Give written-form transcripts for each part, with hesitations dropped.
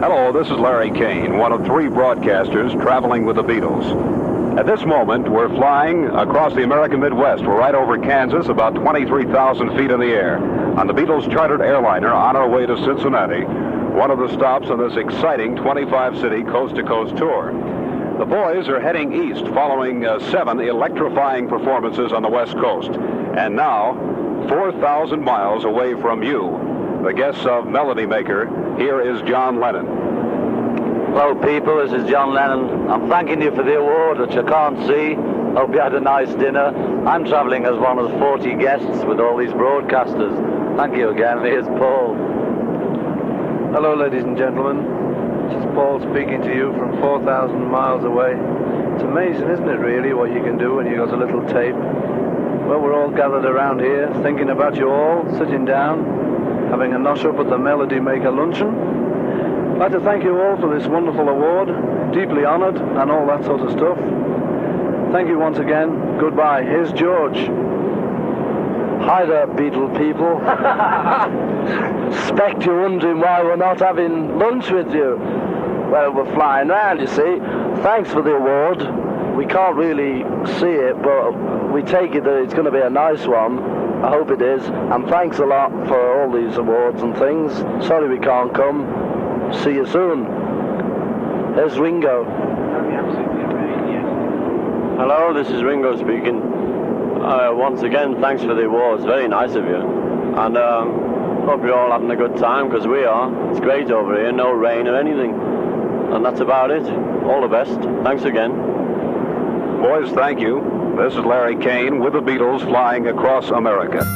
Hello, this is Larry Kane, one of 3 broadcasters traveling with the Beatles. At this moment, we're flying across the American Midwest. We're right over Kansas, about 23,000 feet in the air, on the Beatles chartered airliner on our way to Cincinnati, one of the stops on this exciting 25-city coast-to-coast tour. The boys are heading east following 7 electrifying performances on the West Coast. And now, 4,000 miles away from you, the guests of Melody Maker, here is John Lennon. Hello people, this is John Lennon. I'm thanking you for the award, which I can't see. Hope you had a nice dinner. I'm travelling as one of the 40 guests with all these broadcasters. Thank you again. Here's Paul. Hello ladies and gentlemen. This is Paul speaking to you from 4,000 miles away. It's amazing, isn't it, really, what you can do when you've got a little tape. Well, we're all gathered around here, thinking about you all, sitting down, having a nosh up at the Melody Maker luncheon. I'd like to thank you all for this wonderful award, deeply honoured, and all that sort of stuff. Thank you once again. Goodbye. Here's George. Hi there, Beatle people. Expect you're wondering why we're not having lunch with you. Well, we're flying round, you see. Thanks for the award. We can't really see it, but we take it that it's going to be a nice one. I hope it is. And thanks a lot for all these awards and things. Sorry we can't come. See you soon. There's Ringo. Hello, this is Ringo speaking. Once again, thanks for the awards. Very nice of you. And hope you're all having a good time, because we are. It's great over here, no rain or anything. And that's about it. All the best. Thanks again. Boys, thank you. This is Larry Kane with the Beatles flying across America.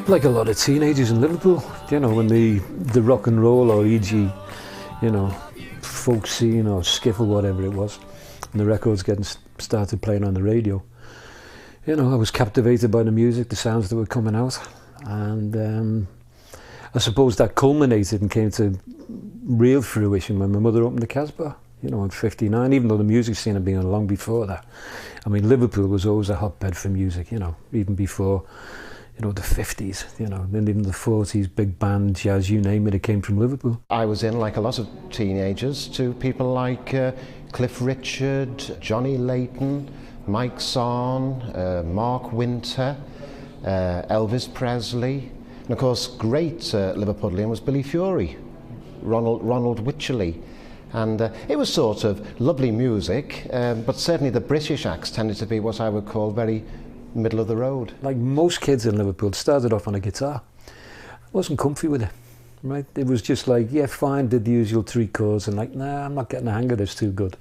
Like a lot of teenagers in Liverpool, you know, when the rock and roll or e.g., you know, folk scene or skiffle, whatever it was, and the records getting started playing on the radio. You know, I was captivated by the music, the sounds that were coming out, and I suppose that culminated and came to real fruition when my mother opened the Casbah, you know, in '59, even though the music scene had been on long before that. I mean, Liverpool was always a hotbed for music, you know, even before, you know, the 50s, you know, then even the 40s, big band, jazz, you name it, it came from Liverpool. I was in, like a lot of teenagers, to people like Cliff Richard, Johnny Layton, Mike Sarn, Mark Winter, Elvis Presley, and of course great Liverpudlian was Billy Fury, Ronald Wycherley. And it was sort of lovely music, but certainly the British acts tended to be what I would call very middle of the road. Like most kids in Liverpool, started off on a guitar. I wasn't comfy with it, right? It was just like, yeah, fine, did the usual 3 chords, and like, nah, I'm not getting the hang of this too good.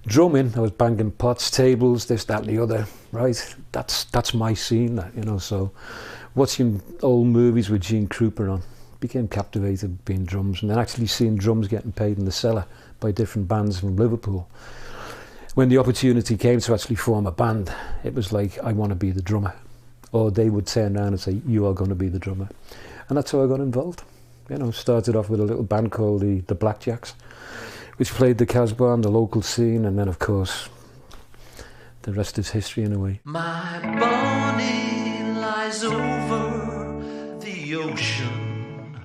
Drumming, I was banging pots, tables, this, that, and the other, right? That's my scene, that, you know. So watching old movies with Gene Krupa on, became captivated being drums, and then actually seeing drums getting paid in the cellar by different bands from Liverpool. When the opportunity came to actually form a band, it was like, I want to be the drummer. Or they would turn around and say, you are going to be the drummer. And that's how I got involved. You know, started off with a little band called the Blackjacks, which played the Casbah on the local scene, and then of course, the rest is history in a way. My body lies over the ocean.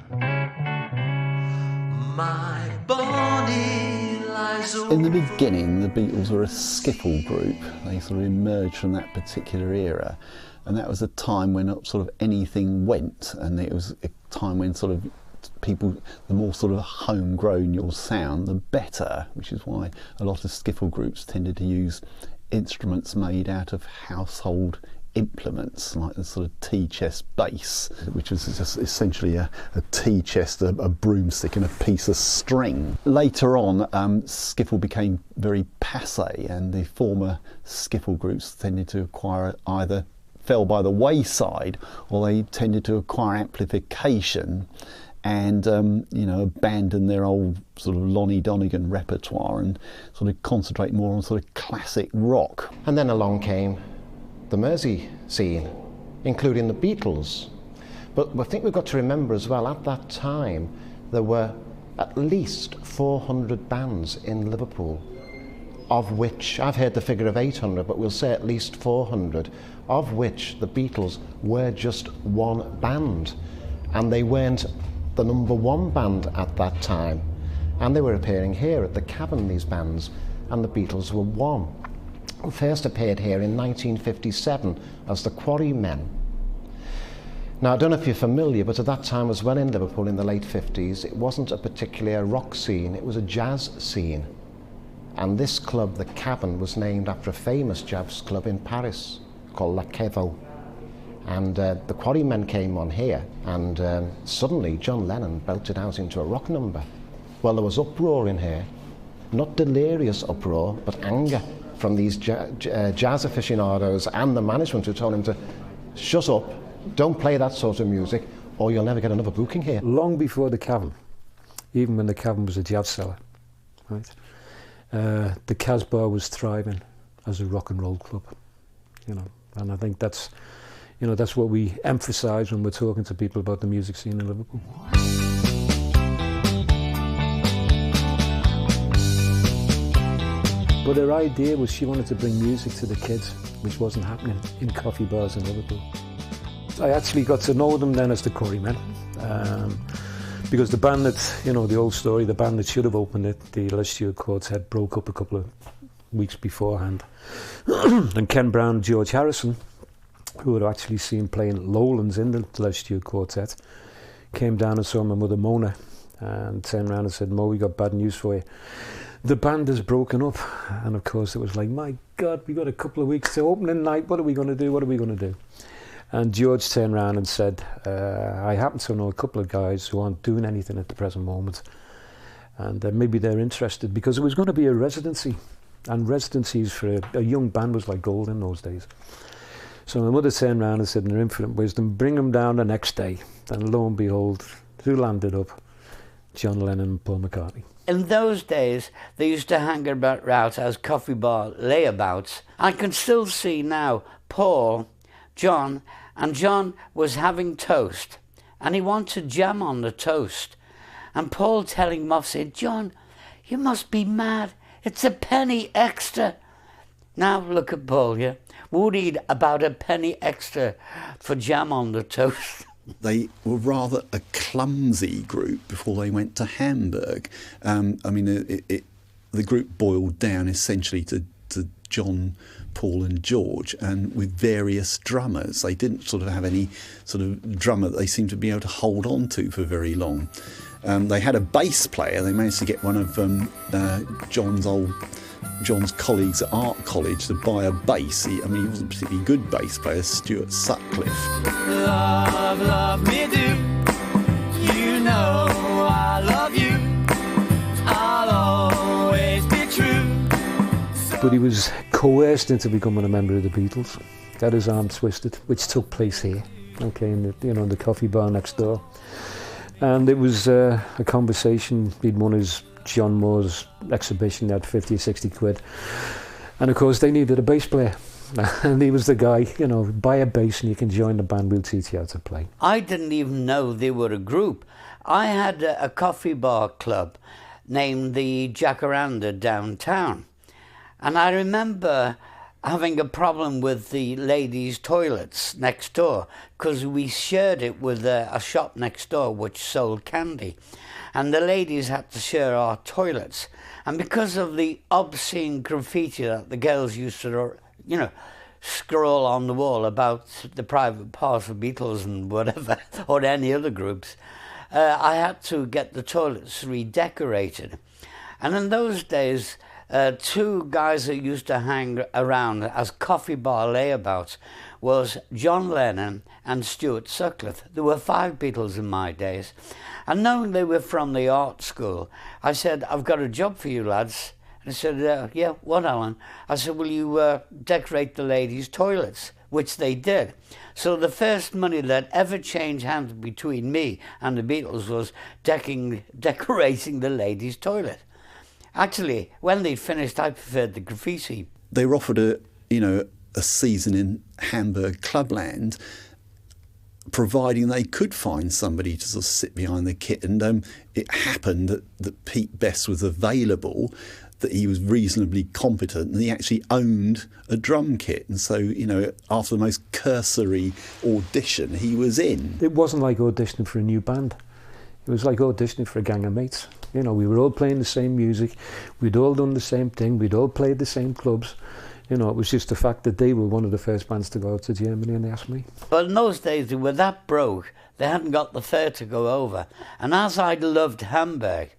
My body lies over... In the beginning, the Beatles were a skiffle group. They sort of emerged from that particular era, and that was a time when sort of anything went, and it was a time when sort of people, the more sort of homegrown your sound, the better, which is why a lot of skiffle groups tended to use instruments made out of household implements, like the sort of tea chest bass, which was just essentially a tea chest, a broomstick and a piece of string. Later on, skiffle became very passé, and the former skiffle groups tended to acquire, either fell by the wayside, or they tended to acquire amplification and you know, abandon their old sort of Lonnie Donegan repertoire and sort of concentrate more on sort of classic rock. And then along came the Mersey scene, including the Beatles. But I think we've got to remember as well, at that time, there were at least 400 bands in Liverpool. of which, I've heard the figure of 800, but we'll say at least 400, of which the Beatles were just one band. And they weren't the #1 band at that time. And they were appearing here at the Cavern, these bands, and the Beatles were one. They first appeared here in 1957 as the Quarrymen. Now, I don't know if you're familiar, but at that time as well in Liverpool in the late 50s, it wasn't a particularly a rock scene, it was a jazz scene. And this club, the Cavern, was named after a famous jazz club in Paris called La Cavern. And the Quarrymen came on here, and suddenly John Lennon belted out into a rock number. Well, there was uproar in here, not delirious uproar, but anger from these jazz aficionados and the management, who told him to shut up, don't play that sort of music, or you'll never get another booking here. Long before the Cavern, even when the Cavern was a jazz cellar, right? The Casbah was thriving as a rock and roll club, you know, and I think that's, you know, that's what we emphasise when we're talking to people about the music scene in Liverpool. But her idea was she wanted to bring music to the kids, which wasn't happening in coffee bars in Liverpool. I actually got to know them then as the Quarrymen, because the band that, you know, the old story, the band that should have opened it, the Les Stewart Quartet, broke up a couple of weeks beforehand. And Ken Brown and George Harrison, who had actually seen playing Lowlands in the Les Stewart Quartet, came down and saw my mother Mona and turned around and said, "Mo, we got bad news for you. The band has broken up." And of course it was like, my God, we got a couple of weeks to opening night, what are we going to do, what are we going to do? And George turned around and said, I happen to know a couple of guys who aren't doing anything at the present moment, and maybe they're interested, because it was going to be a residency, and residencies for a young band was like gold in those days. So my mother turned around and said, in her infinite wisdom, bring them down the next day. And lo and behold, who landed up? John Lennon and Paul McCartney. In those days, they used to hang about as coffee bar layabouts. I can still see now Paul, John, and John was having toast, and he wanted jam on the toast. And Paul telling him off, said, "John, you must be mad. It's a penny extra." Now look at Paul, yeah? Would eat about a penny extra for jam on the toast. They were rather a clumsy group before they went to Hamburg. I mean, the group boiled down essentially to John, Paul and George, and with various drummers. They didn't sort of have any sort of drummer that they seemed to be able to hold on to for very long. They had a bass player. They managed to get one of John's colleagues at art college to buy a bass. He wasn't a particularly good bass player, Stuart Sutcliffe. Love, love me do. You know I love you. I'll always be true. But he was coerced into becoming a member of the Beatles. Got his arm twisted, which took place here, okay, in the coffee bar next door. And it was a conversation. He'd won his John Moore's exhibition, they had 50 or 60 quid. And of course they needed a bass player. And he was the guy, you know, buy a bass and you can join the band, we'll teach you how to play. I didn't even know they were a group. I had a coffee bar club named the Jacaranda downtown. And I remember having a problem with the ladies' toilets next door, because we shared it with a shop next door which sold candy. And the ladies had to share our toilets. And because of the obscene graffiti that the girls used to, you know, scroll on the wall about the private parts of Beatles and whatever, or any other groups, I had to get the toilets redecorated. And in those days, two guys that used to hang around as coffee bar layabouts was John Lennon and Stuart Sutcliffe. There were 5 Beatles in my days. And knowing they were from the art school, I said, "I've got a job for you lads." And he said, "Yeah, what, Alan?" I said, "Will you decorate the ladies' toilets?" Which they did. So the first money that ever changed hands between me and the Beatles was decorating the ladies' toilet. Actually, when they'd finished, I preferred the graffiti. They were offered a season in Hamburg clubland, providing they could find somebody to sort of sit behind the kit. And it happened that Pete Best was available. that he was reasonably competent, and he actually owned a drum kit. And so, you know, after the most cursory audition, he was in. It wasn't like auditioning for a new band. It was like auditioning for a gang of mates. You know, we were all playing the same music, we'd all done the same thing, we'd all played the same clubs. You know, it was just the fact that they were one of the first bands to go out to Germany, and they asked me. But in those days, they were that broke, they hadn't got the fare to go over. And as I loved Hamburg,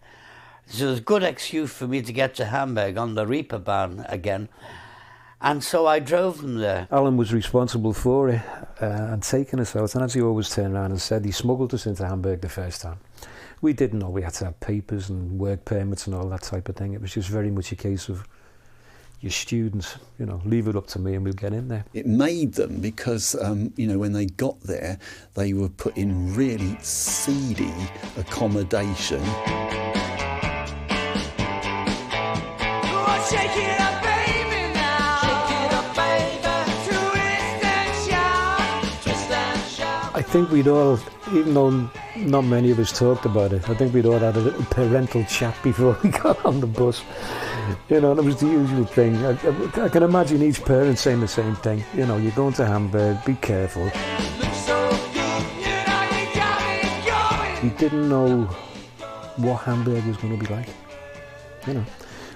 it was a good excuse for me to get to Hamburg on the Reeperbahn again. And so I drove them there. Alan was responsible for it and taking us out. And as he always turned around and said, he smuggled us into Hamburg the first time. We didn't know we had to have papers and work permits and all that type of thing. It was just very much a case of, your students, you know, leave it up to me and we'll get in there. It made them because, you know, when they got there, they were put in really seedy accommodation. Shake it up, baby, now. Shake it up, baby. Twist and shout. Twist and shout. I think we'd all, even though not many of us talked about it, I think we'd all had a little parental chat before we got on the bus. You know, and it was the usual thing. I can imagine each parent saying the same thing. You know, you're going to Hamburg, be careful. We didn't know what Hamburg was going to be like. You know,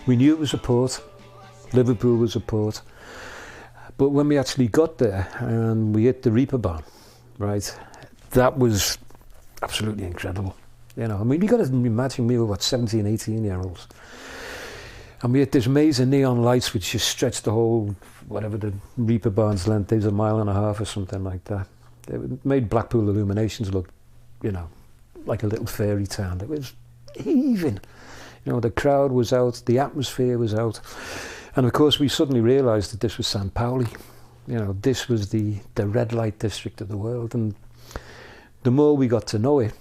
we knew it was a port. Liverpool was a port. But when we actually got there and we hit the Reeperbahn, right, that was absolutely incredible. You know, I mean, you got to imagine we were, what, 17, 18-year-olds. And we had this maze of neon lights which just stretched the whole, whatever the Reeperbahn's length is, 1.5 miles or something like that. It made Blackpool Illuminations look, you know, like a little fairy town. It was heaving. You know, the crowd was out, the atmosphere was out. And of course we suddenly realised that this was St. Pauli. You know, this was the red light district of the world. And the more we got to know it,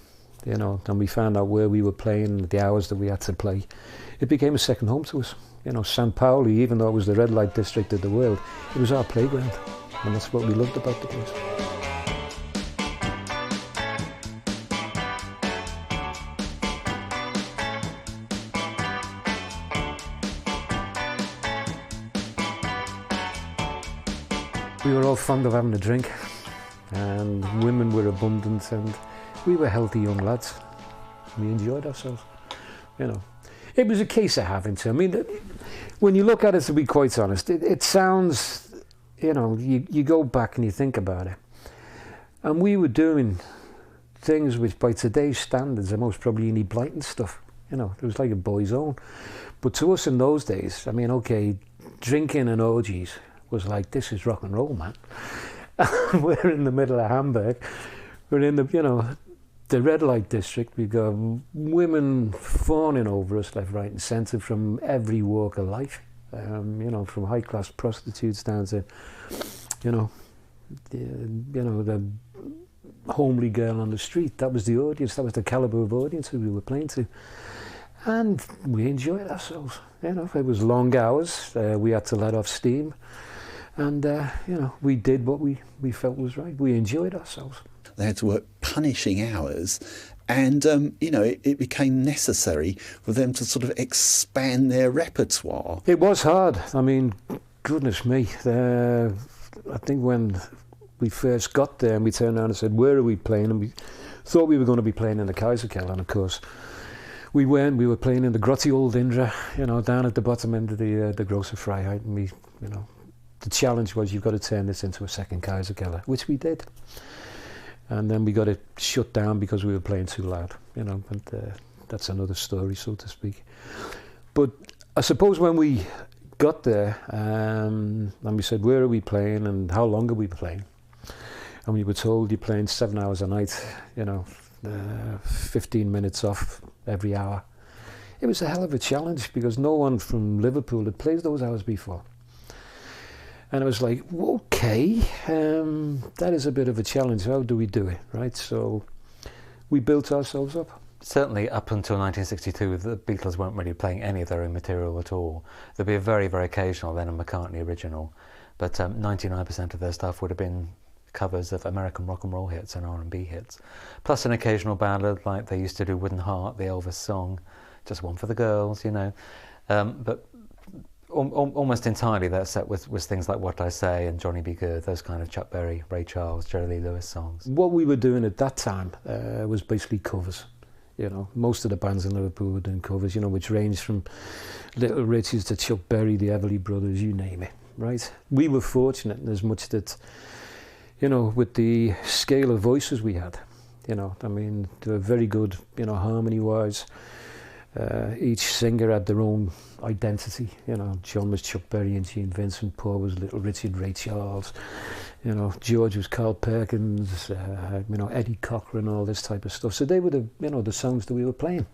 you know, and we found out where we were playing, the hours that we had to play, it became a second home to us. You know, St. Pauli, even though it was the red light district of the world, it was our playground. And that's what we loved about the place. We were all fond of having a drink, and women were abundant, and we were healthy young lads. We enjoyed ourselves, you know. It was a case of having to. I mean, when you look at it, to be quite honest, it sounds, you know, you go back and you think about it. And we were doing things which by today's standards are most probably any blatant stuff. You know, it was like a boy's own. But to us in those days, I mean, okay, drinking and orgies was like, this is rock and roll, man. We're in the middle of Hamburg. We're in the, you know, the red light district. We've got women fawning over us left, right and centre from every walk of life. You know, from high class prostitutes down to, you know, the homely girl on the street. That was the audience. That was the calibre of audience who we were playing to. And we enjoyed ourselves. You know, it was long hours. We had to let off steam. And, you know, we did what we felt was right. We enjoyed ourselves. They had to work punishing hours, and, you know, it became necessary for them to sort of expand their repertoire. It was hard. I mean, goodness me. I think when we first got there and we turned around and said, where are we playing? And we thought we were going to be playing in the Kaiserkeller, and of course, we weren't. We were playing in the Grotti Old Indra, you know, down at the bottom end of the Grosse Freiheit, and we, you know, the challenge was you've got to turn this into a second Kaiserkeller, which we did. And then we got it shut down because we were playing too loud, you know, and that's another story, so to speak. But I suppose when we got there, and we said, where are we playing and how long are we playing? And we were told you're playing 7 hours a night, you know, 15 minutes off every hour. It was a hell of a challenge because no one from Liverpool had played those hours before. And I was like, okay, that is a bit of a challenge. How do we do it, right? So we built ourselves up. Certainly up until 1962, the Beatles weren't really playing any of their own material at all. There'd be a very, very occasional Lennon McCartney original, but 99% of their stuff would have been covers of American rock and roll hits and R&B hits, plus an occasional ballad like they used to do Wooden Heart, the Elvis song, just one for the girls, you know. But almost entirely that set was things like What I Say and Johnny Be Good, those kind of Chuck Berry, Ray Charles, Jerry Lee Lewis songs. What we were doing at that time was basically covers. You know, most of the bands in Liverpool were doing covers, you know, which ranged from Little Richards to Chuck Berry, the Everly Brothers, you name it, right? We were fortunate in as much that, you know, with the scale of voices we had, you know, I mean, they were very good, you know, harmony-wise. Each singer had their own identity, you know. John was Chuck Berry and Gene Vincent, Paul was Little Richard, Ray Charles, you know, George was Carl Perkins, you know, Eddie Cochran, all this type of stuff. So they were the, you know, the songs that we were playing.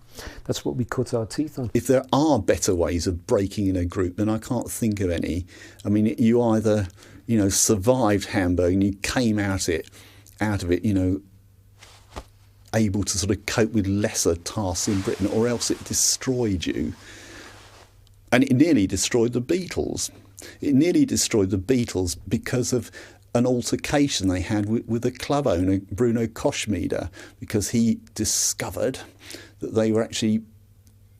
That's what we cut our teeth on. If there are better ways of breaking in a group, then I can't think of any. I mean, you either, you know, survived Hamburg and you came out of it, you know, able to sort of cope with lesser tasks in Britain, or else it destroyed you. And it nearly destroyed the Beatles. It nearly destroyed the Beatles because of an altercation they had with the club owner, Bruno Koschmider, because he discovered that they were actually,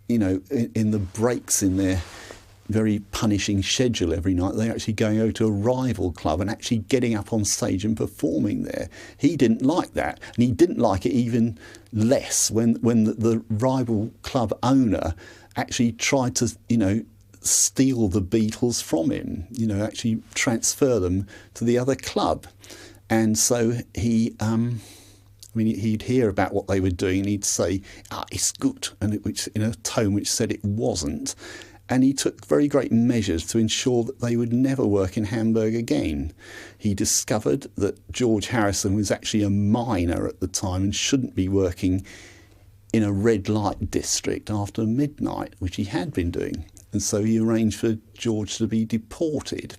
you know, in the breaks in their very punishing schedule every night, they're actually going over to a rival club and actually getting up on stage and performing there. He didn't like that, and he didn't like it even less when the rival club owner actually tried to, you know, steal the Beatles from him, you know, actually transfer them to the other club. And so he, I mean, he'd hear about what they were doing and he'd say, it's good, and which in a tone which said it wasn't. And he took very great measures to ensure that they would never work in Hamburg again. He discovered that George Harrison was actually a minor at the time and shouldn't be working in a red light district after midnight, which he had been doing. And so he arranged for George to be deported.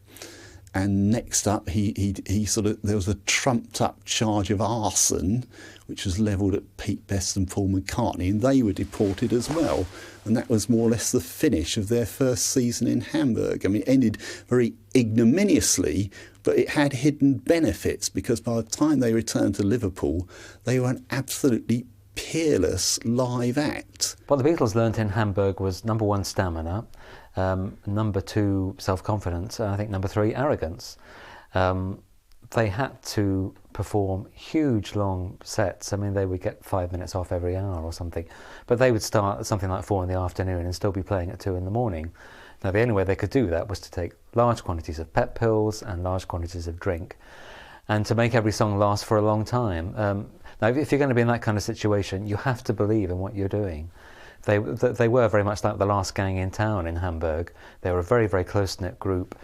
And next up, he sort of, there was a trumped up charge of arson, which was levelled at Pete Best and Paul McCartney, and they were deported as well. And that was more or less the finish of their first season in Hamburg. I mean, it ended very ignominiously, but it had hidden benefits, because by the time they returned to Liverpool, they were an absolutely peerless live act. What the Beatles learnt in Hamburg was, number one, stamina, number two, self-confidence, and I think number three, arrogance. They had to perform huge long sets. I mean, they would get 5 minutes off every hour or something, but they would start at something like 4 in the afternoon and still be playing at 2 in the morning. Now, the only way they could do that was to take large quantities of pep pills and large quantities of drink, and to make every song last for a long time. Now, if you're going to be in that kind of situation, you have to believe in what you're doing. They were very much like the last gang in town in Hamburg. They were a very, very close-knit group.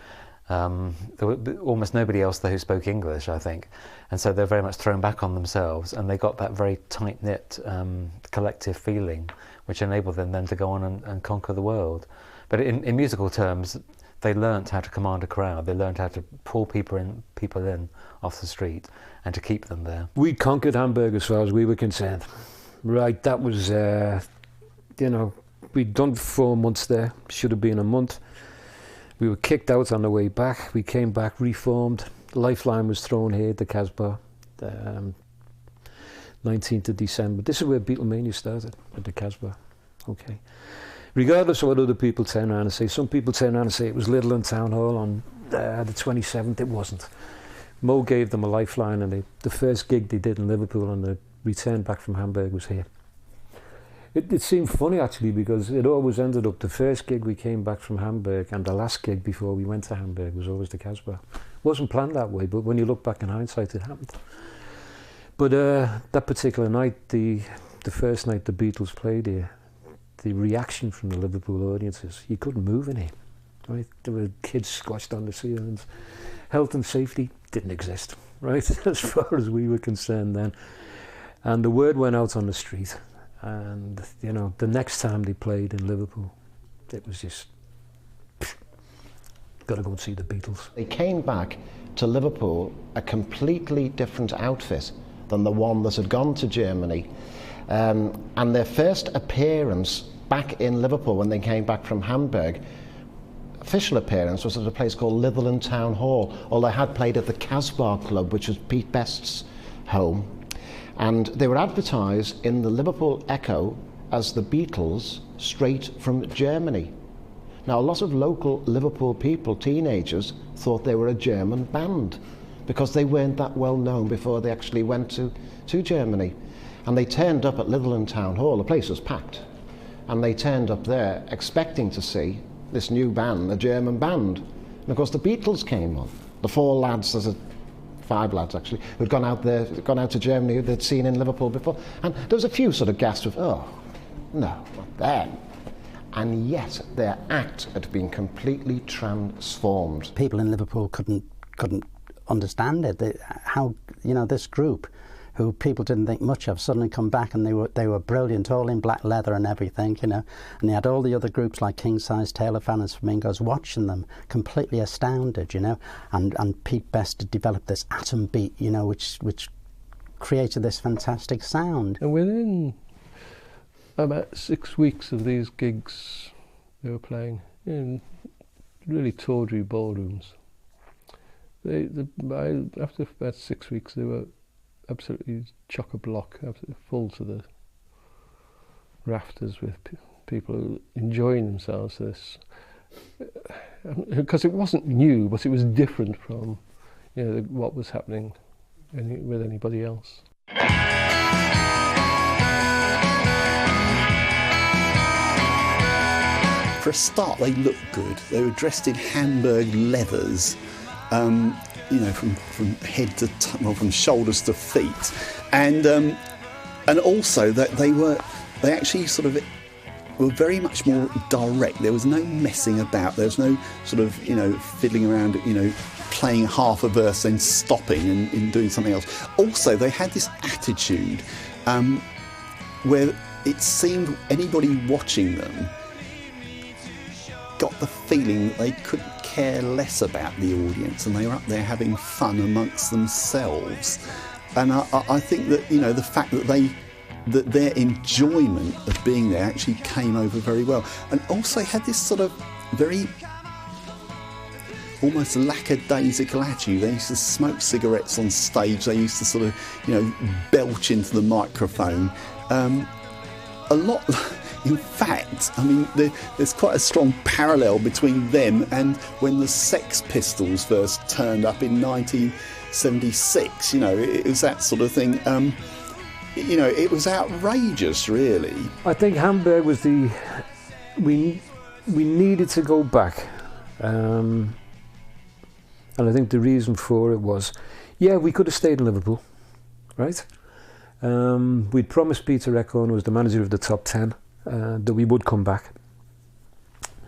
There were almost nobody else there who spoke English, I think. And so they're very much thrown back on themselves, and they got that very tight-knit collective feeling, which enabled them then to go on and conquer the world. But in musical terms, they learnt how to command a crowd. They learnt how to pull people in off the street and to keep them there. We conquered Hamburg as far as we were concerned. Right, that was, you know, we'd done 4 months there, should have been a month. We were kicked out on the way back. We came back, reformed. Lifeline was thrown here at the Casbah, 19th of December. This is where Beatlemania started, at the Casbah. Okay. Regardless of what other people turn around and say, some people turn around and say it was Littleton Town Hall on the 27th. It wasn't. Mo gave them a lifeline, and the first gig they did in Liverpool on the return back from Hamburg was here. It seemed funny, actually, because it always ended up, the first gig we came back from Hamburg and the last gig before we went to Hamburg was always the Casbah. Wasn't planned that way, but when you look back in hindsight, it happened. But that particular night, the first night the Beatles played here, the reaction from the Liverpool audiences, you couldn't move in here. Right? There were kids squashed on the ceilings. Health and safety didn't exist, right? As far as we were concerned then. And the word went out on the street. And, you know, the next time they played in Liverpool, it was just, got to go and see the Beatles. They came back to Liverpool a completely different outfit than the one that had gone to Germany. And their first appearance back in Liverpool when they came back from Hamburg, official appearance, was at a place called Littleton Town Hall, although they had played at the Casbah Club, which was Pete Best's home. And they were advertised in the Liverpool Echo as the Beatles straight from Germany. Now, a lot of local Liverpool people, teenagers, thought they were a German band because they weren't that well known before they actually went to Germany. And they turned up at Litherland Town Hall, the place was packed, and they turned up there expecting to see this new band, a German band. And of course the Beatles came on. The four lads, five lads actually, who'd gone out to Germany, who they'd seen in Liverpool before. And there was a few sort of gasps of, oh, no, not them. And yet their act had been completely transformed. People in Liverpool couldn't understand it. How, you know, this group, who people didn't think much of, suddenly come back, and they were brilliant, all in black leather and everything, you know. And they had all the other groups like King Size, Taylor Fanners, Flamingos watching them, completely astounded, you know. And Pete Best had developed this atom beat, you know, which created this fantastic sound. And within about 6 weeks of these gigs, they were playing in really tawdry ballrooms. After about 6 weeks, they were absolutely chock-a-block, absolutely full to the rafters with people enjoying themselves. This, because it wasn't new, but it was different from, you know, what was happening with anybody else. For a start, they looked good. They were dressed in Hamburg leathers. You know, from head to from shoulders to feet, and also that they actually sort of were very much more direct. There was no messing about. There was no sort of, you know, fiddling around, you know, playing half a verse then stopping and doing something else. Also, they had this attitude where it seemed anybody watching them got the feeling that they couldn't care less about the audience, and they were up there having fun amongst themselves. And I think that, you know, the fact that their enjoyment of being there actually came over very well, and also had this sort of very almost lackadaisical attitude. They used to smoke cigarettes on stage. They used to sort of, you know, belch into the microphone. A lot. In fact, I mean, there's quite a strong parallel between them and when the Sex Pistols first turned up in 1976. You know, it was that sort of thing. You know, it was outrageous, really. I think Hamburg was we needed to go back, and I think the reason for it was, yeah, we could have stayed in Liverpool, right? We'd promised Peter Eckhorn, who was the manager of the Top 10, that we would come back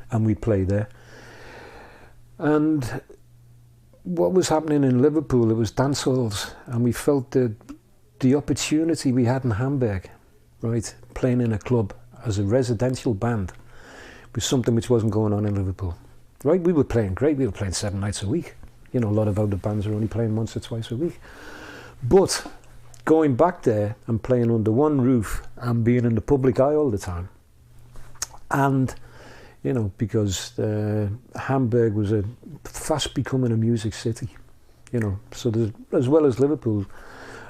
and we'd play there. And what was happening in Liverpool, it was dance halls, and we felt that the opportunity we had in Hamburg, right, playing in a club as a residential band, was something which wasn't going on in Liverpool, right? We were playing great, we were playing 7 nights a week. You know, a lot of other bands are only playing once or twice a week. But going back there and playing under one roof and being in the public eye all the time, and, you know, because Hamburg was fast becoming a music city, you know, so as well as Liverpool,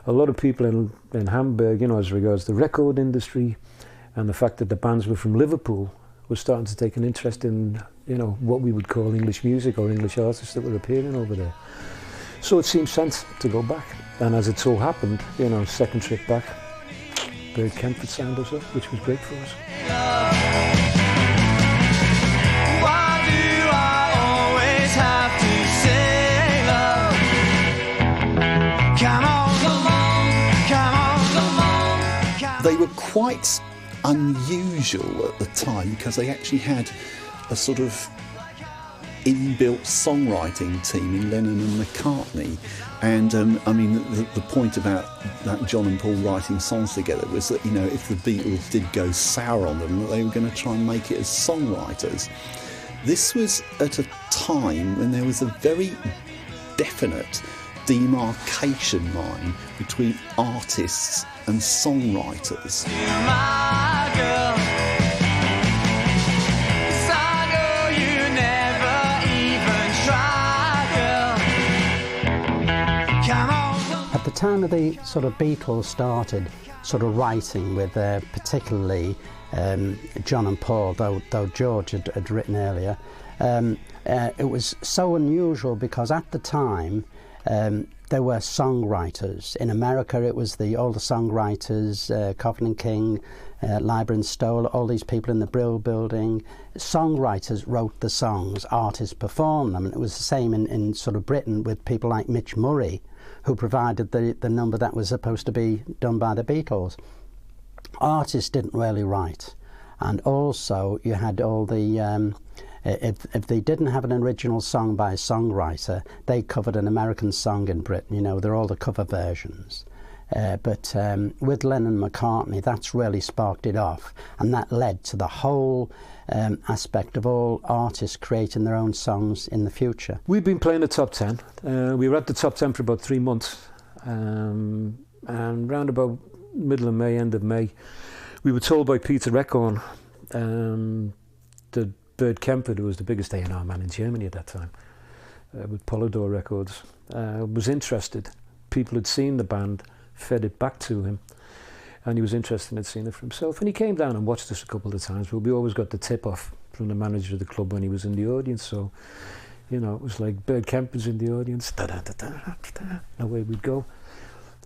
a lot of people in Hamburg, you know, as regards the record industry and the fact that the bands were from Liverpool, were starting to take an interest in, you know, what we would call English music or English artists that were appearing over there. So it seemed sense to go back. And as it so happened, you know, second trip back, Bird Kentford signed us up, which was great for us. Why do I always have to say love? Come on, come on, come on, come on. They were quite unusual at the time because they actually had a sort of inbuilt songwriting team in Lennon and McCartney. And I mean, the point about that John and Paul writing songs together was that, you know, if the Beatles did go sour on them, that they were going to try and make it as songwriters. This was at a time when there was a very definite demarcation line between artists and songwriters. My girl. At the time of the sort of Beatles started sort of writing with particularly John and Paul, though George had written earlier, it was so unusual because at the time there were songwriters. In America it was all the songwriters, Coffin and King, Leiber and Stoll, all these people in the Brill building. Songwriters wrote the songs, artists performed them, and it was the same in sort of Britain with people like Mitch Murray, who provided the number that was supposed to be done by the Beatles. Artists didn't really write, and also you had all the if they didn't have an original song by a songwriter, they covered an American song in Britain. You know, they're all the cover versions. But with Lennon and McCartney, that's really sparked it off, and that led to the whole aspect of all artists creating their own songs in the future. We've been playing the top 10. We were at the top 10 for about 3 months, and round about middle of May, end of May, we were told by Peter Reckhorn that Bert Kemper, who was the biggest A&R man in Germany at that time, with Polydor Records, was interested. People had seen the band, fed it back to him, and he was interested in seeing it for himself. And he came down and watched us a couple of times, but we always got the tip-off from the manager of the club when he was in the audience. So, you know, it was like Bert Kemper's in the audience, da-da-da-da-da-da, away we'd go.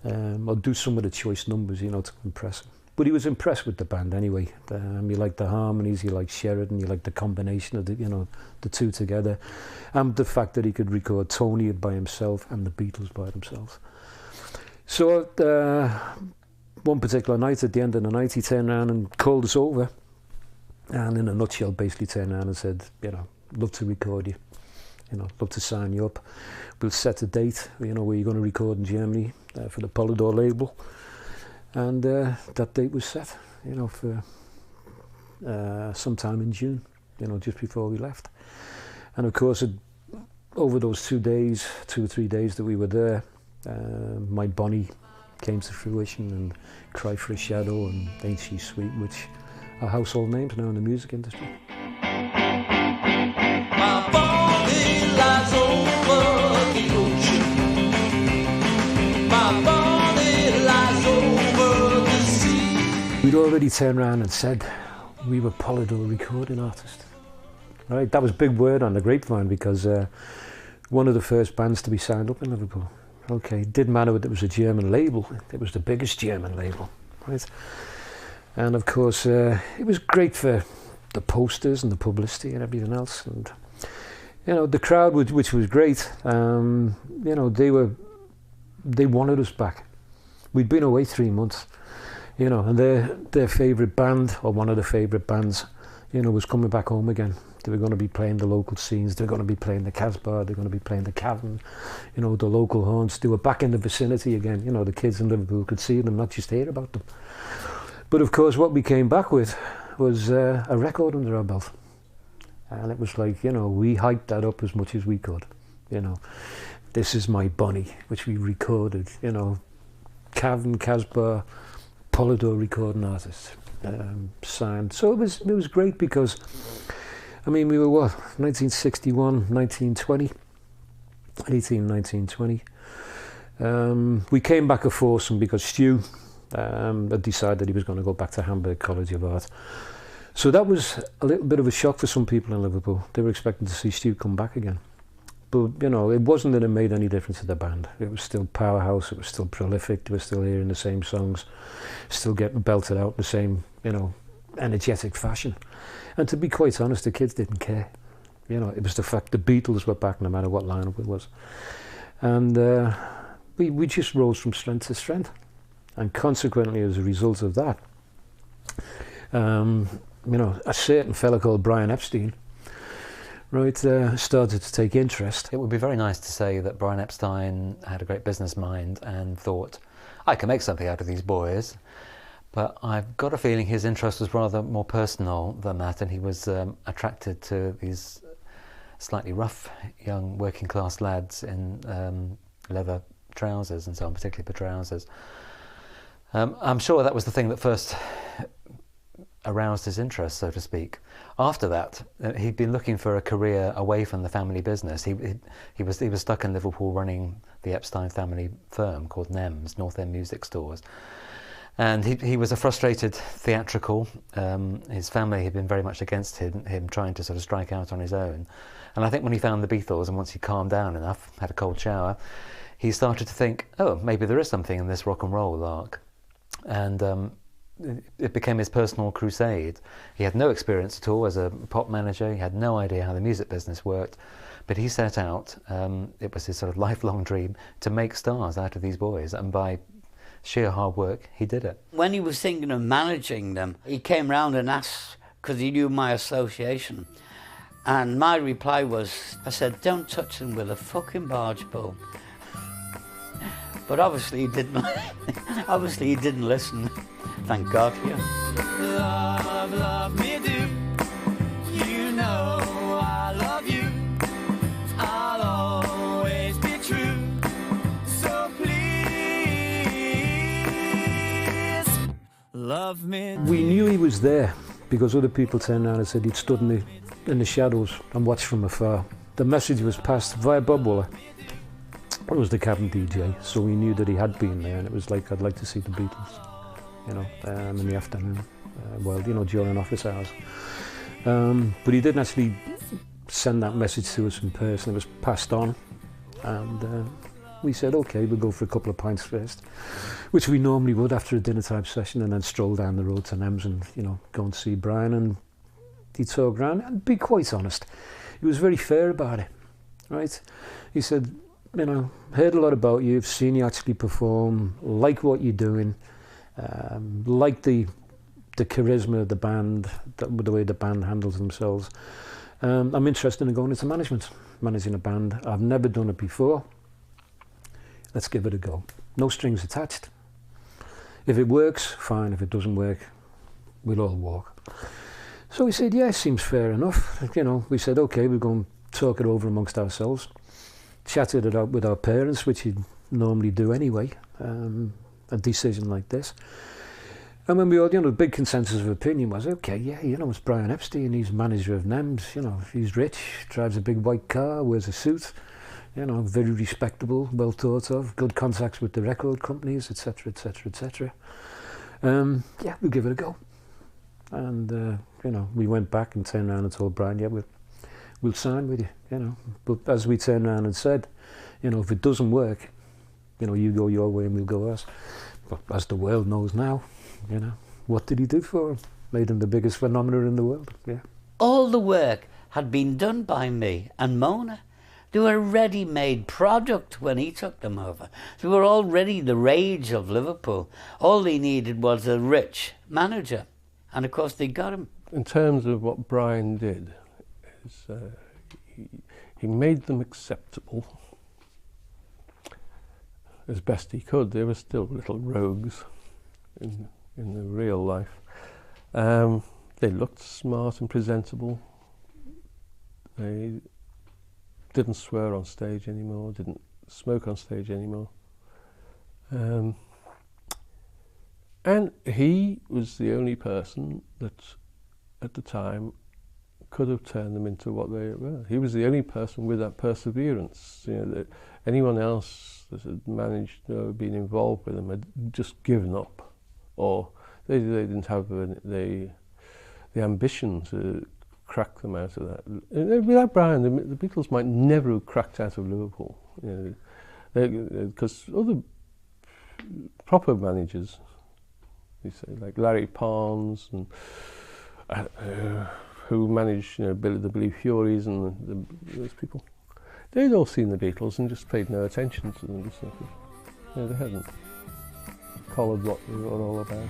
Or do some of the choice numbers, you know, to impress him. But he was impressed with the band anyway. He liked the harmonies, he liked Sheridan, he liked the combination of the two together, and the fact that he could record Tony by himself and the Beatles by themselves. So one particular night, at the end of the night, he turned around and called us over, and in a nutshell basically turned around and said, you know, love to record you, you know, love to sign you up. We'll set a date, you know, where you're going to record in Germany for the Polydor label. And that date was set, you know, for sometime in June, you know, just before we left. And of course, over those 2 or 3 days that we were there, My Bonnie came to fruition, and Cry for a Shadow and Ain't She Sweet, which are household names now in the music industry. My body lies over the ocean. My body lies over the sea. We'd already turned around and said we were Polydor recording artists. Right, that was a big word on the grapevine, because one of the first bands to be signed up in Liverpool. Okay, it didn't matter that it was a German label, it was the biggest German label, right? And of course, it was great for the posters and the publicity and everything else. And, you know, the crowd, which was great, you know, they wanted us back. We'd been away 3 months, you know, and their favourite band, or one of the favourite bands, you know, was coming back home again. They were going to be playing the local scenes, they were going to be playing the Casbah, they were going to be playing the Cavern, you know, the local haunts. They were back in the vicinity again, you know, the kids in Liverpool could see them, not just hear about them. But of course, what we came back with was a record under our belt. And it was like, you know, we hyped that up as much as we could, you know. This is My Bonnie, which we recorded, you know, Cavern, Casbah, Polydor recording artists, signed. So it was great, because I mean, we were what, 1961, 1920, 1920. We came back a foursome because Stu had decided he was going to go back to Hamburg College of Art. So that was a little bit of a shock for some people in Liverpool. They were expecting to see Stu come back again. But, you know, it wasn't that it made any difference to the band. It was still powerhouse, it was still prolific, they were still hearing the same songs, still getting belted out in the same, you know, energetic fashion. And to be quite honest, the kids didn't care. You know, it was the fact the Beatles were back no matter what lineup it was. And we just rose from strength to strength. And consequently, as a result of that, you know, a certain fella called Brian Epstein, right, started to take interest. It would be very nice to say that Brian Epstein had a great business mind and thought, I can make something out of these boys. But I've got a feeling his interest was rather more personal than that, and he was attracted to these slightly rough young working class lads in leather trousers and so on, particularly the trousers. I'm sure that was the thing that first aroused his interest, so to speak. After that, he'd been looking for a career away from the family business. He was stuck in Liverpool running the Epstein family firm called NEMS, North End Music Stores. And he was a frustrated theatrical. His family had been very much against him trying to sort of strike out on his own. And I think when he found the Beatles, and once he calmed down enough, had a cold shower, he started to think, oh, maybe there is something in this rock and roll lark. And it became his personal crusade. He had no experience at all as a pop manager. He had no idea how the music business worked. But he set out, it was his sort of lifelong dream, to make stars out of these boys. And by sheer hard work, he did it. When he was thinking of managing them, he came round and asked, because he knew my association. And my reply was, I said, don't touch them with a fucking barge pole. But obviously he didn't. Obviously he didn't listen. Thank God. Yeah. Love, love me do. You know I love you. I'll always be true. So please, love me do. We knew he was there because other people turned around and said he'd stood in the shadows and watched from afar. The message was passed via Bob Wooler. It was the Cavern DJ, so we knew that he had been there, and it was like, I'd like to see the Beatles, you know, in the afternoon, well, you know, during office hours. But he didn't actually send that message to us in person. It was passed on, and we said, okay, we'll go for a couple of pints first, which we normally would after a dinner type session, and then stroll down the road to Nems and, you know, go and see Brian. And he talked around, and be quite honest, he was very fair about it, right? He said, you know, heard a lot about you, seen you actually perform, like what you're doing, like the charisma of the band, the way the band handles themselves. I'm interested in going into management, managing a band. I've never done it before. Let's give it a go. No strings attached. If it works, fine. If it doesn't work, we'll all walk. So we said, yeah, seems fair enough. You know, we said, okay, we'll go and talk it over amongst ourselves. Chatted it out with our parents, which you'd normally do anyway, a decision like this. And when we all, you know, the big consensus of opinion was, okay, yeah, you know, it's Brian Epstein, he's manager of NEMS, you know, he's rich, drives a big white car, wears a suit, you know, very respectable, well thought of, good contacts with the record companies, etc., etc., etc. Yeah, we'll give it a go. And, you know, we went back and turned around and told Brian, yeah, we'll sign with you, you know. But as we turned around and said, you know, if it doesn't work, you know, you go your way and we'll go ours. But as the world knows now, you know, what did he do for him? Made him the biggest phenomenon in the world, yeah. All the work had been done by me and Mona. They were a ready-made product when he took them over. They were already the rage of Liverpool. All they needed was a rich manager. And of course they got him. In terms of what Brian did, he made them acceptable as best he could. They were still little rogues in the real life. They looked smart and presentable. They didn't swear on stage anymore, didn't smoke on stage anymore. And he was the only person that, at the time, could have turned them into what they were. He was the only person with that perseverance. You know, that anyone else that had managed or been involved with them had just given up, or they didn't have the ambition to crack them out of that. And without Brian, the Beatles might never have cracked out of Liverpool, you know, because other proper managers, you say, like Larry Parnes and who managed, you know, the Billy Furies and those people, they'd all seen the Beatles and just paid no attention to them. Just, you know, they hadn't collared what they were all about.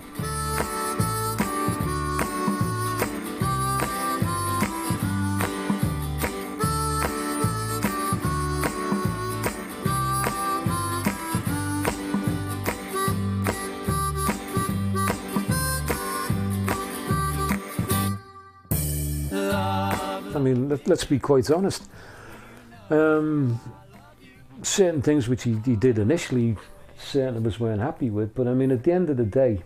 I mean, let's be quite honest. Certain things which he did initially, certain of us weren't happy with, but I mean, at the end of the day,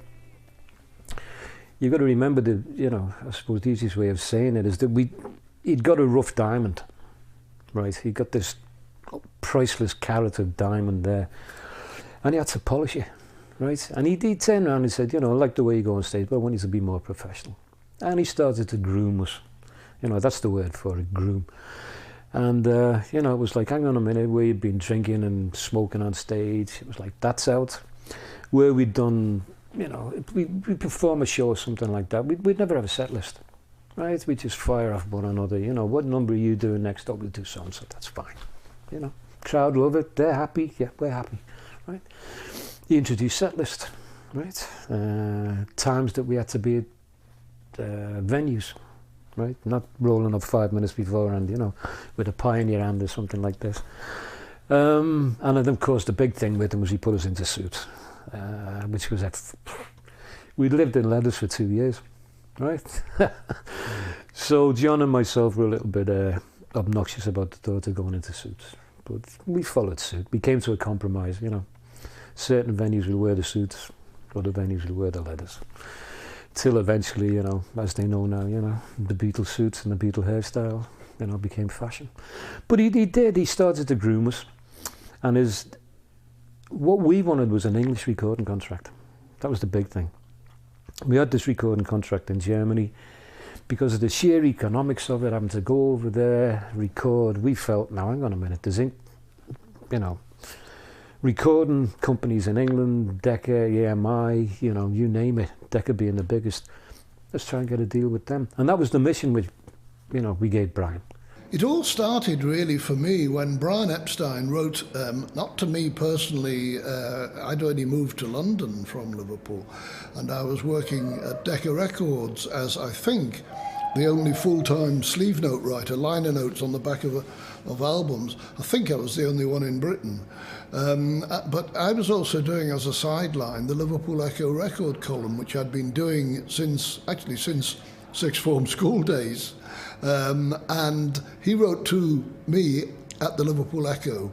you've got to remember that, you know, I suppose the easiest way of saying it is that he'd got a rough diamond, right? He got this priceless carat of diamond there, and he had to polish it, right? And he turned around and said, you know, I like the way you go on stage, but I want you to be more professional. And he started to groom us. You know, that's the word for it, groom. And, you know, it was like, hang on a minute, where you'd been drinking and smoking on stage. It was like, that's out. Where we'd done, you know, we perform a show or something like that, we'd never have a set list, right? We'd just fire off one another. You know, what number are you doing next up? We'll do so-and-so, that's fine. You know, crowd love it, they're happy, yeah, we're happy, right? He introduced set list, right? Times that we had to be at venues, right? Not rolling up 5 minutes before and, you know, with a pie in your hand or something like this. And then, of course, the big thing with him was he put us into suits, which was we lived in leathers for 2 years, right? So John and myself were a little bit obnoxious about the thought of going into suits, but we followed suit. We came to a compromise, you know. Certain venues would wear the suits, other venues would wear the leathers. Till eventually, you know, as they know now, you know, the Beatles suits and the Beatle hairstyle, you know, became fashion. But he started to groom us. And what we wanted was an English recording contract. That was the big thing. We had this recording contract in Germany. Because of the sheer economics of it, having to go over there, record, we felt, now hang on a minute, there's, you know, recording companies in England, Decca, EMI, you know, you name it, Decca being the biggest. Let's try and get a deal with them. And that was the mission which, you know, we gave Brian. It all started really for me when Brian Epstein wrote, not to me personally, I'd already moved to London from Liverpool, and I was working at Decca Records as, I think, the only full-time sleeve note writer, liner notes on the back of albums. I think I was the only one in Britain. But I was also doing, as a sideline, the Liverpool Echo record column, which I'd been doing since sixth form school days. And he wrote to me at the Liverpool Echo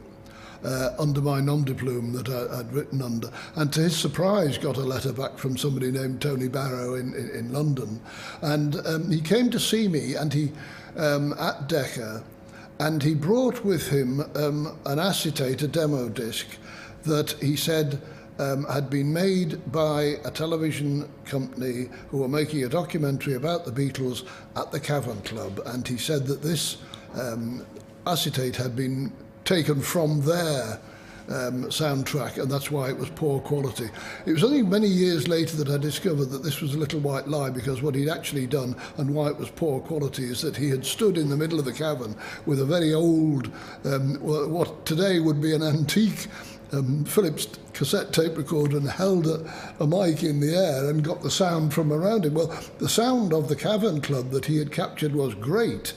under my nom de plume that I'd written under, and to his surprise got a letter back from somebody named Tony Barrow in London, and he came to see me, and he at Decca, and he brought with him an acetate, a demo disc, that he said had been made by a television company who were making a documentary about the Beatles at the Cavern Club, and he said that this acetate had been taken from their soundtrack, and that's why it was poor quality. It was only many years later that I discovered that this was a little white lie, because what he'd actually done and why it was poor quality is that he had stood in the middle of the cavern with a very old, what today would be an antique Philips cassette tape recorder, and held a mic in the air and got the sound from around him. Well, the sound of the Cavern Club that he had captured was great.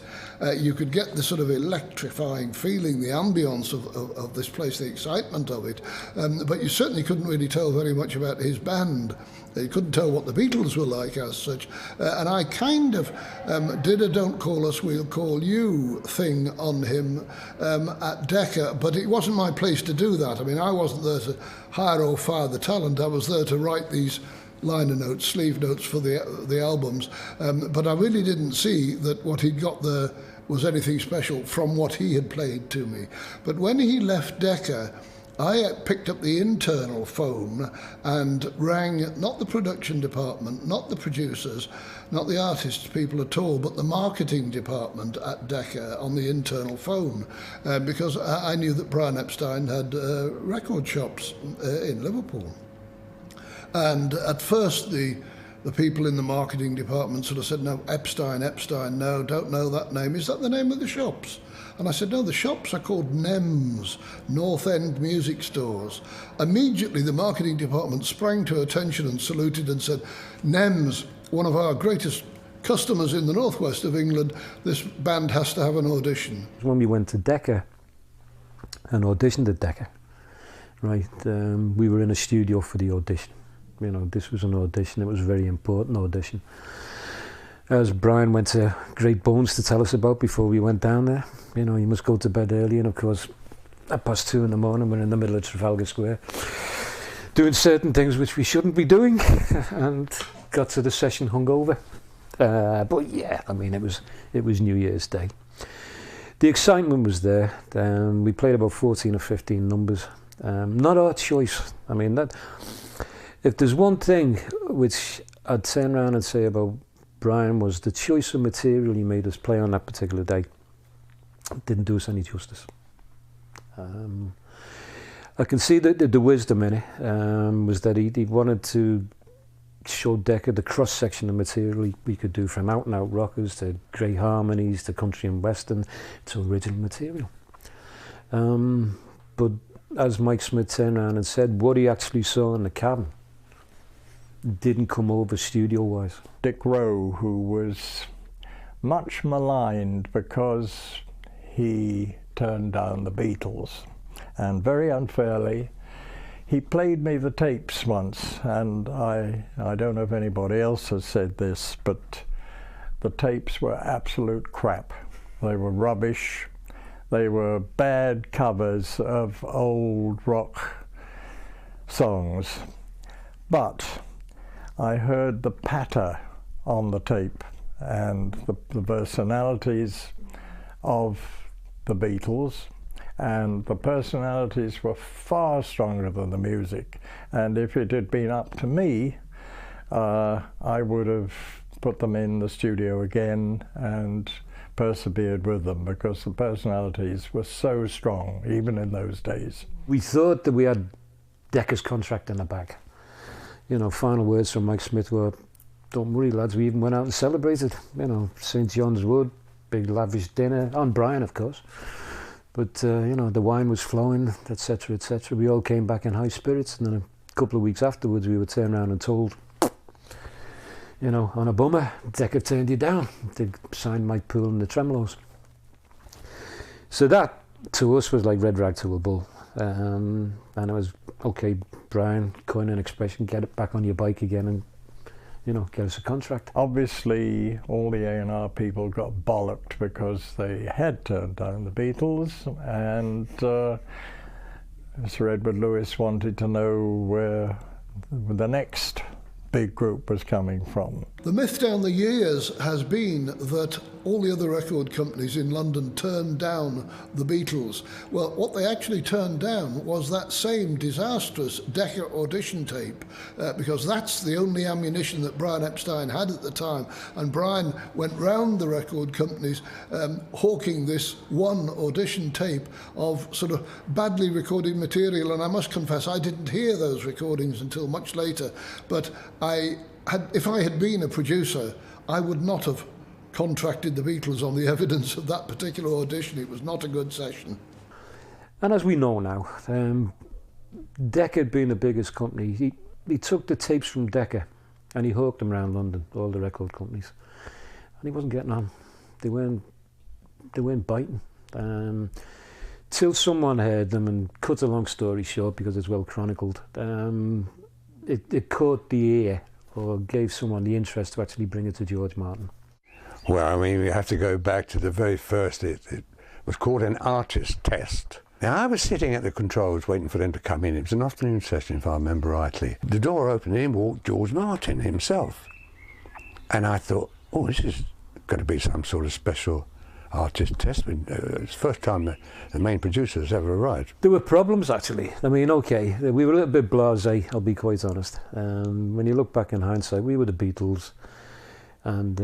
You could get the sort of electrifying feeling, the ambience of this place, the excitement of it, but you certainly couldn't really tell very much about his band. You couldn't tell what the Beatles were like as such. And I kind of did a Don't Call Us, We'll Call You thing on him at Decca, but it wasn't my place to do that. I mean, I wasn't there to hire or fire the talent. I was there to write these liner notes, sleeve notes for the albums, but I really didn't see that what he'd got there was anything special from what he had played to me. But when he left Decca, I picked up the internal phone and rang not the production department, not the producers, not the artists people at all, but the marketing department at Decca on the internal phone, because I knew that Brian Epstein had record shops in Liverpool. And at first the people in the marketing department sort of said, no, Epstein, no, don't know that name. Is that the name of the shops? And I said, no, the shops are called NEMS, North End Music Stores. Immediately the marketing department sprang to attention and saluted and said, NEMS, one of our greatest customers in the northwest of England, this band has to have an audition. When we went to Decca and auditioned at Decca, right, we were in a studio for the audition. You know, this was an audition, it was a very important audition. As Brian went to great bones to tell us about before we went down there, you know, you must go to bed early, and of course, at 2:30 in the morning, we're in the middle of Trafalgar Square, doing certain things which we shouldn't be doing, and got to the session hungover. But yeah, I mean, it was New Year's Day. The excitement was there. We played about 14 or 15 numbers. Not our choice. I mean, that if there's one thing which I'd turn around and say about Brian was the choice of material he made us play on that particular day didn't do us any justice. I can see that the wisdom in it was that he wanted to show Decca the cross-section of material we could do, from out-and-out rockers to great harmonies to country and western to original material. But as Mike Smith turned around and said, what he actually saw in the Cavern didn't come over studio-wise. Dick Rowe, who was much maligned because he turned down the Beatles, and very unfairly, he played me the tapes once, and I don't know if anybody else has said this, but the tapes were absolute crap. They were rubbish. They were bad covers of old rock songs. But I heard the patter on the tape and the personalities of the Beatles, and the personalities were far stronger than the music. And if it had been up to me, I would have put them in the studio again and persevered with them, because the personalities were so strong, even in those days. We thought that we had Decca's contract in the bag. You know, final words from Mike Smith were, don't worry lads, we even went out and celebrated. You know, St. John's Wood, big lavish dinner, on Brian of course. But, you know, the wine was flowing, etc., etc. We all came back in high spirits, and then a couple of weeks afterwards we were turned around and told, you know, on a bummer, Decca turned you down. They signed Mike Poole and the Tremolos. So that, to us, was like red rag to a bull. And it was, okay, Brian, coin an expression, get it back on your bike again and, you know, get us a contract. Obviously, all the A&R people got bollocked because they had turned down the Beatles, and Sir Edward Lewis wanted to know where the next big group was coming from. The myth down the years has been that all the other record companies in London turned down the Beatles. Well, what they actually turned down was that same disastrous Decca audition tape, because that's the only ammunition that Brian Epstein had at the time. And Brian went round the record companies hawking this one audition tape of sort of badly recorded material. And I must confess, I didn't hear those recordings until much later. But if I had been a producer, I would not have contracted the Beatles on the evidence of that particular audition. It was not a good session. And as we know now, Decca being the biggest company, he took the tapes from Decca and he hawked them around London, all the record companies, and he wasn't getting on. They weren't biting. Till someone heard them, and cut a long story short, because it's well chronicled, it caught the ear, or gave someone the interest to actually bring it to George Martin. Well, I mean, we have to go back to the very first. It was called an artist test. Now, I was sitting at the controls waiting for them to come in. It was an afternoon session, if I remember rightly. The door opened and in walked George Martin himself. And I thought, oh, this is going to be some sort of special artist test. It's the first time the main producer has ever arrived. There were problems, actually. I mean, okay, we were a little bit blasé, I'll be quite honest. When you look back in hindsight, we were the Beatles, and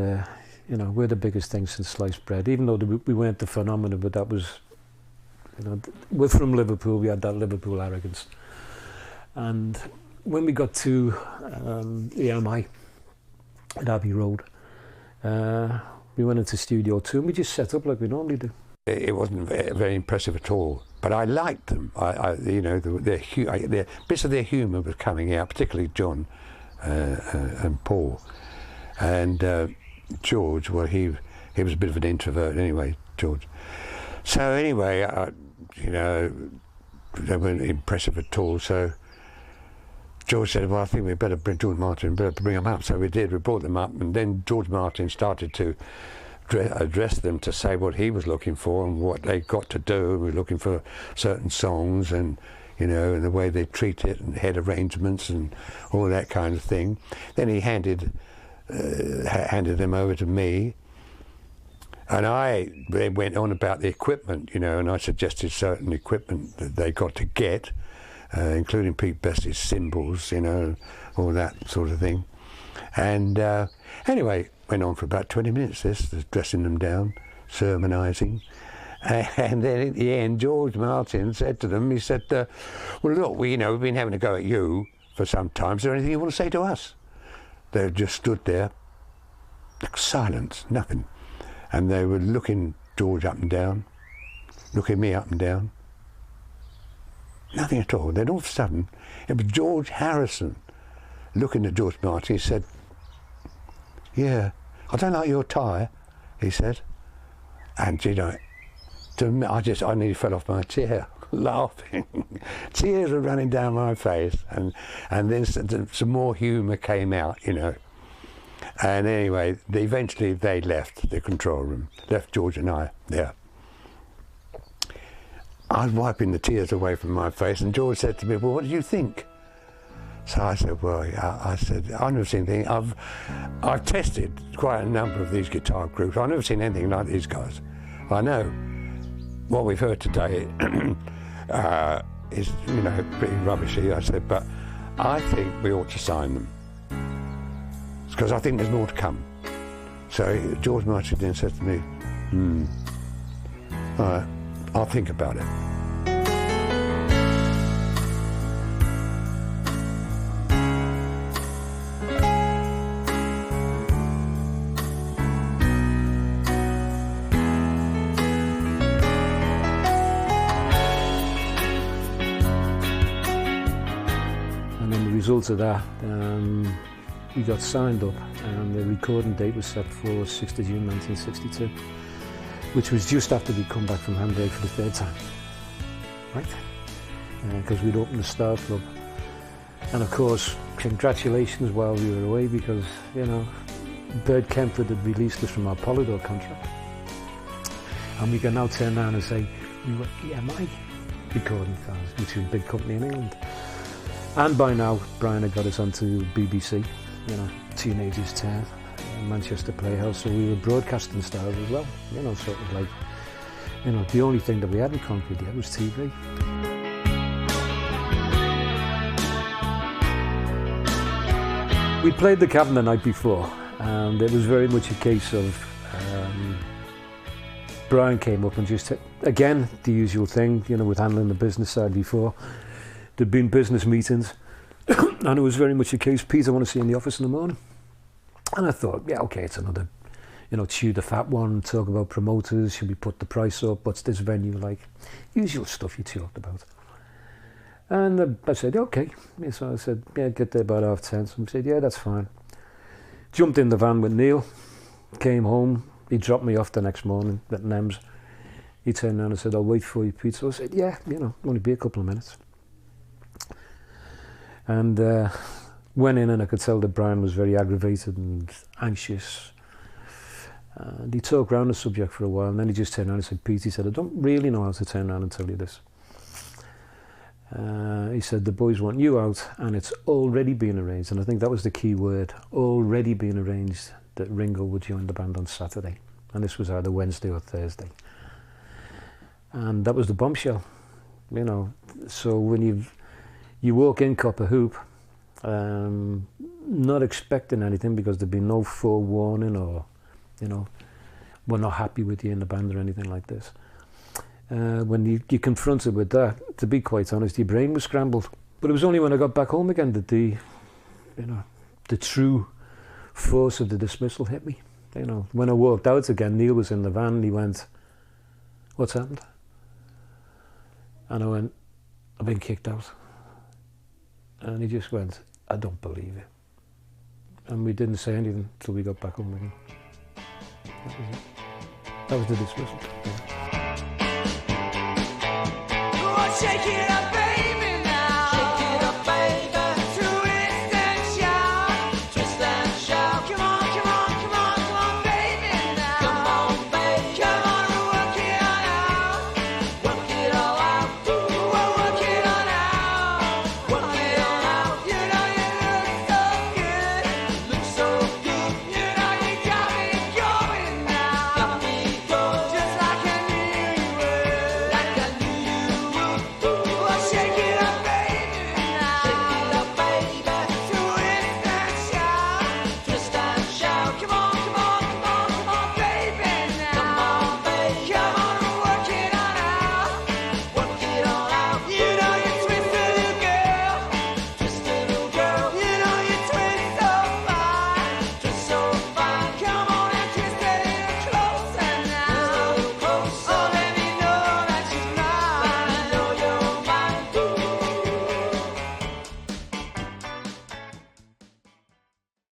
you know, we're the biggest thing since sliced bread. Even though we weren't the phenomenon, but that was, you know, we're from Liverpool, we had that Liverpool arrogance. And when we got to EMI at Abbey Road, we went into Studio 2 and we just set up like we normally do. It wasn't very impressive at all, but I liked them. You know, their bits of their humour was coming out, particularly John and Paul. And George, well, he was a bit of an introvert anyway, George. So anyway, you know, they weren't impressive at all. So George said, well, I think we better bring George Martin, better bring them up. So we did, we brought them up, and then George Martin started to address them to say what he was looking for and what they got to do. We were looking for certain songs and, you know, and the way they treat it and head arrangements and all that kind of thing. Then he handed them over to me, And they went on about the equipment, you know, and I suggested certain equipment that they got to get, including Pete Best's cymbals, you know, all that sort of thing. And anyway, went on for about 20 minutes, dressing them down, sermonising. And then at the end, George Martin said to them, he said, well, look, we've been having a go at you for some time. Is there anything you want to say to us? They just stood there, silence, nothing. And they were looking George up and down, looking me up and down. Nothing at all. Then all of a sudden, it was George Harrison looking at George Martin. He said, yeah, I don't like your tie, he said. And, you know, I nearly fell off my chair, laughing. Tears were running down my face, and then some more humour came out, you know. And anyway, eventually they left the control room, left George and I there. I was wiping the tears away from my face, and George said to me, well, what do you think? So I said, well, I've never seen anything. I've tested quite a number of these guitar groups. I've never seen anything like these guys. I know what we've heard today is, you know, pretty rubbishy. I said, but I think we ought to sign them, because I think there's more to come. So George Martin then said to me, all right, I'll think about it. Result of that, we got signed up, and the recording date was set for 6th of June 1962, which was just after we'd come back from Hamburg for the third time, right? Because we'd opened the Star Club, and of course, congratulations while we were away, because, you know, Bird Kempford had released us from our Polydor contract, and we can now turn around and say we were EMI recording cars, which was a big company in England. And by now, Brian had got us onto BBC, you know, Teenagers Town, Manchester Playhouse, so we were broadcasting stars as well, you know, sort of like, you know, the only thing that we hadn't conquered yet was TV. We played the Cavern the night before, and it was very much a case of Brian came up and just, again, the usual thing, you know, with handling the business side before. There'd been business meetings, and it was very much a case, Pete, I want to see you in the office in the morning. And I thought, yeah, okay, it's another, you know, chew the fat one, talk about promoters, should we put the price up, what's this venue like? Usual stuff you talked about. And I said, okay. So I said, yeah, get there about 10:30. So I said, yeah, that's fine. Jumped in the van with Neil, came home, he dropped me off the next morning at Nems. He turned around and said, I'll wait for you, Pete. So I said, yeah, you know, only be a couple of minutes. And went in, and I could tell that Brian was very aggravated and anxious. And he talked around the subject for a while, and then he just turned around and said, Pete, he said, I don't really know how to turn around and tell you this. He said, the boys want you out, and it's already been arranged. And I think that was the key word, already been arranged, that Ringo would join the band on Saturday. And this was either Wednesday or Thursday. And that was the bombshell, you know. So when you walk in Copper Hoop, not expecting anything, because there'd been no forewarning or, you know, we're not happy with you in the band or anything like this. When you're confronted with that, to be quite honest, your brain was scrambled. But it was only when I got back home again that the true force of the dismissal hit me. You know, when I walked out again, Neil was in the van, and he went, what's happened? And I went, I've been kicked out. And he just went, I don't believe it. And we didn't say anything until we got back home again. That was it. That was the dismissal. Yeah. Shake it